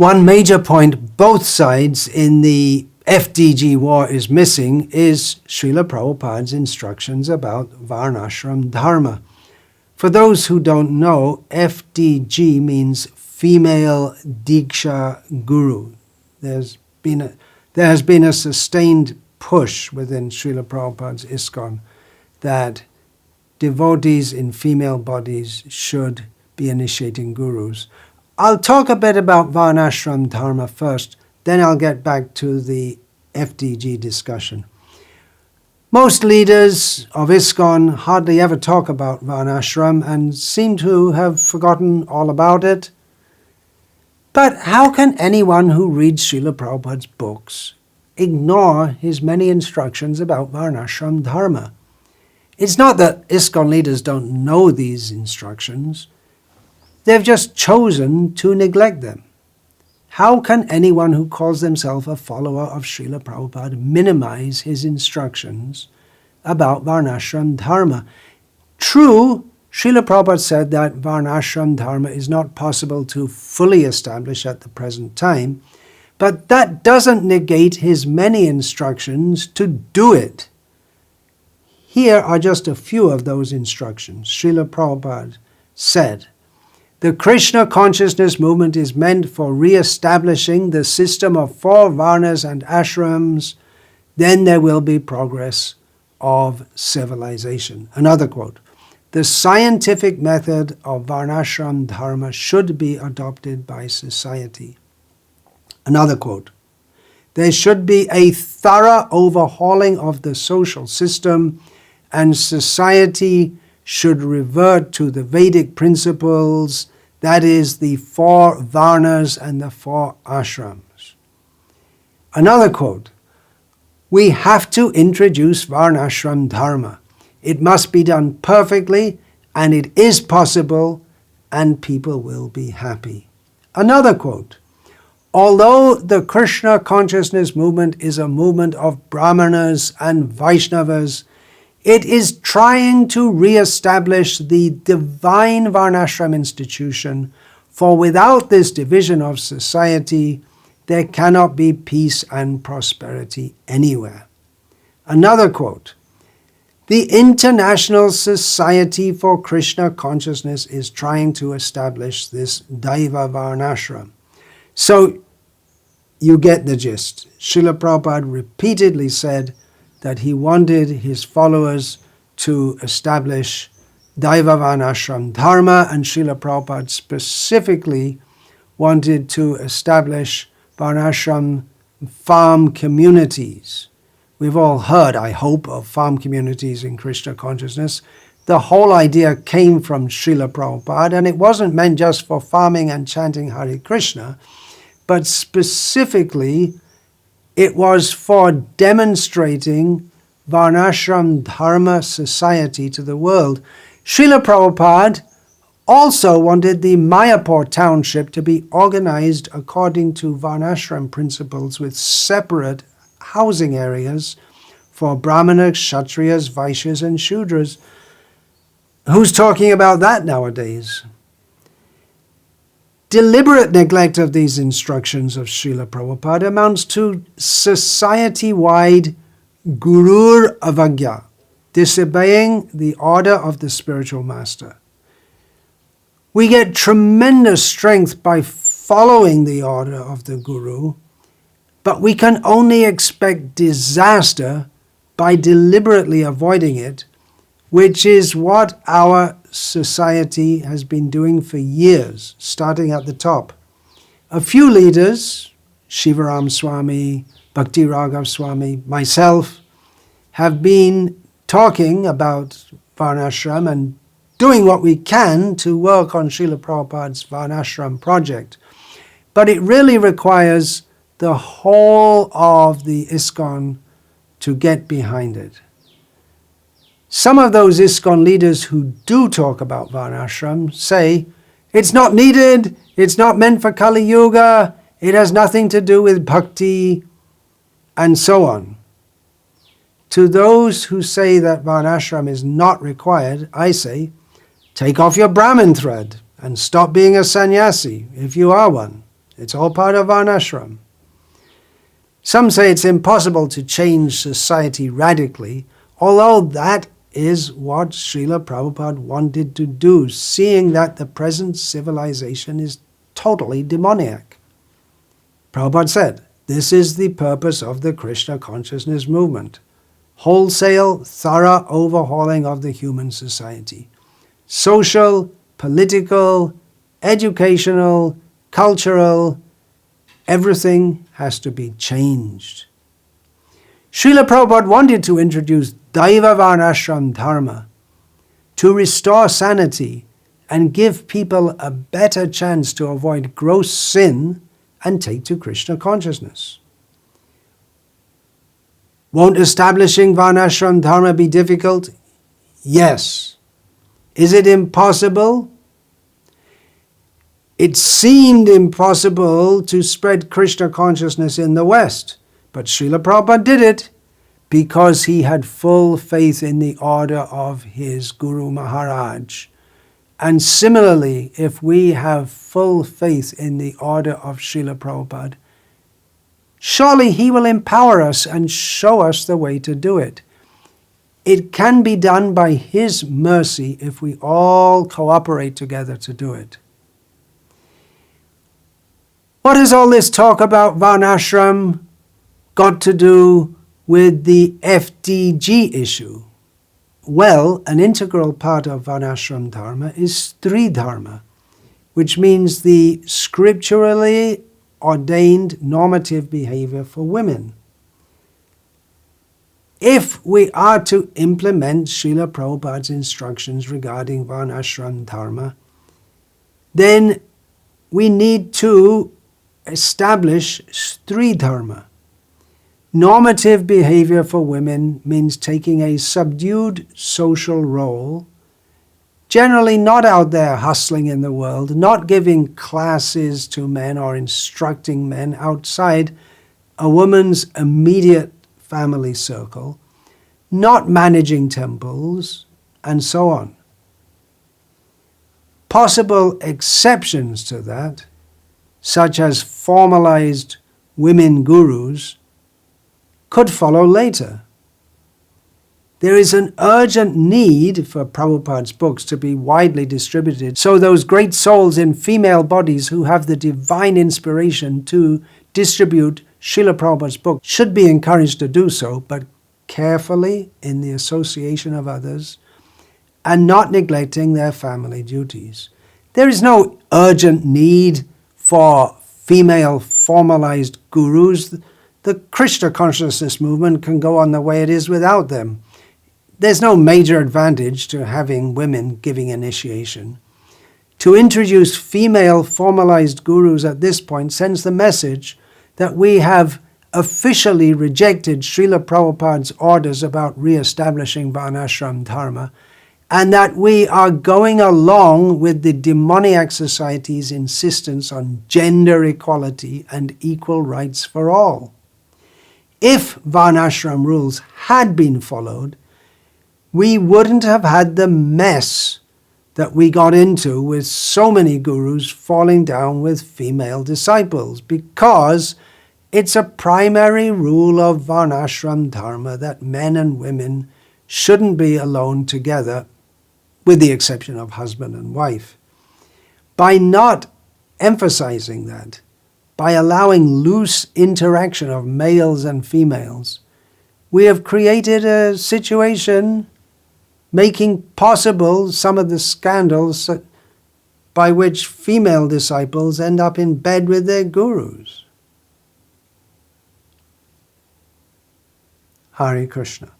One major point both sides in the FDG war is missing is Srila Prabhupada's instructions about Varnashram Dharma. For those who don't know, FDG means female Diksha Guru. There has been a sustained push within Srila Prabhupada's ISKCON that devotees in female bodies should be initiating gurus. I'll talk a bit about Varnashram Dharma first, then I'll get back to the FDG discussion. Most leaders of ISKCON hardly ever talk about Varnashram and seem to have forgotten all about it. But how can anyone who reads Srila Prabhupada's books ignore his many instructions about Varnashram Dharma? It's not that ISKCON leaders don't know these instructions. They've just chosen to neglect them. How can anyone who calls themselves a follower of Srila Prabhupada minimize his instructions about Varnashram Dharma? True, Srila Prabhupada said that Varnashram Dharma is not possible to fully establish at the present time, but that doesn't negate his many instructions to do it. Here are just a few of those instructions. Srila Prabhupada said, "The Krishna consciousness movement is meant for re-establishing the system of 4 varnas and ashrams. Then there will be progress of civilization." Another quote, "The scientific method of Varnashram Dharma should be adopted by society." Another quote, "There should be a thorough overhauling of the social system, and society should revert to the Vedic principles, that is, the 4 varnas and the 4 ashrams." Another quote, "We have to introduce Varnashram Dharma. It must be done perfectly, and it is possible, and people will be happy." Another quote, "Although the Krishna consciousness movement is a movement of Brahmanas and Vaishnavas, it is trying to re-establish the divine Varnashram institution, for without this division of society, there cannot be peace and prosperity anywhere." Another quote, "The International Society for Krishna Consciousness is trying to establish this Daiva Varnashram." So, you get the gist. Srila Prabhupada repeatedly said that he wanted his followers to establish Daiva Varnashram Dharma, and Srila Prabhupada specifically wanted to establish Varnashram farm communities. We've all heard, I hope, of farm communities in Krishna consciousness. The whole idea came from Srila Prabhupada, and it wasn't meant just for farming and chanting Hare Krishna, but specifically it was for demonstrating Varnashram Dharma society to the world. Srila Prabhupada also wanted the Mayapur township to be organized according to Varnashram principles with separate housing areas for Brahmanas, Kshatriyas, Vaishyas and Shudras. Who's talking about that nowadays? Deliberate neglect of these instructions of Srila Prabhupada amounts to society-wide gurur avagya, disobeying the order of the spiritual master. We get tremendous strength by following the order of the guru, but we can only expect disaster by deliberately avoiding it, which is what our society has been doing for years, starting at the top. A few leaders, Shivaram Swami, Bhakti Raghav Swami, myself, have been talking about Varnashram and doing what we can to work on Srila Prabhupada's Varnashram project. But it really requires the whole of the ISKCON to get behind it. Some of those ISKCON leaders who do talk about Varnashram say, it's not needed, it's not meant for Kali Yuga, it has nothing to do with bhakti, and so on. To those who say that Varnashram is not required, I say, take off your Brahmin thread and stop being a sannyasi, if you are one. It's all part of Varnashram. Some say it's impossible to change society radically, although that is what Srila Prabhupada wanted to do, seeing that the present civilization is totally demoniac. Prabhupada said, this is the purpose of the Krishna consciousness movement. Wholesale, thorough overhauling of the human society. Social, political, educational, cultural, everything has to be changed. Srila Prabhupada wanted to introduce Daiva Varnashram Dharma to restore sanity and give people a better chance to avoid gross sin and take to Krishna consciousness. Won't establishing Varnashram Dharma be difficult? Yes. Is it impossible? It seemed impossible to spread Krishna consciousness in the West, but Srila Prabhupada did it because he had full faith in the order of his Guru Maharaj. And similarly, if we have full faith in the order of Srila Prabhupada, surely he will empower us and show us the way to do it. It can be done by his mercy if we all cooperate together to do it. What has all this talk about Varnashram got to do with the FDG issue? Well, an integral part of Varnashram Dharma is Stri Dharma, which means the scripturally ordained normative behavior for women. If we are to implement Srila Prabhupada's instructions regarding Varnashram Dharma, then we need to establish Stri Dharma. Normative behavior for women means taking a subdued social role, generally not out there hustling in the world, not giving classes to men or instructing men outside a woman's immediate family circle, not managing temples, and so on. Possible exceptions to that, such as formalized women gurus, could follow later. There is an urgent need for Prabhupada's books to be widely distributed, so those great souls in female bodies who have the divine inspiration to distribute Srila Prabhupada's book should be encouraged to do so, but carefully in the association of others and not neglecting their family duties. There is no urgent need for female formalized gurus. The Krishna consciousness movement can go on the way it is without them. There's no major advantage to having women giving initiation. To introduce female formalized gurus at this point sends the message that we have officially rejected Srila Prabhupada's orders about re-establishing Varnashram Dharma, and that we are going along with the demoniac society's insistence on gender equality and equal rights for all. If Varnashram rules had been followed, we wouldn't have had the mess that we got into with so many gurus falling down with female disciples, because it's a primary rule of Varnashram Dharma that men and women shouldn't be alone together, with the exception of husband and wife. By not emphasizing that, by allowing loose interaction of males and females, we have created a situation making possible some of the scandals by which female disciples end up in bed with their gurus. Hare Krishna.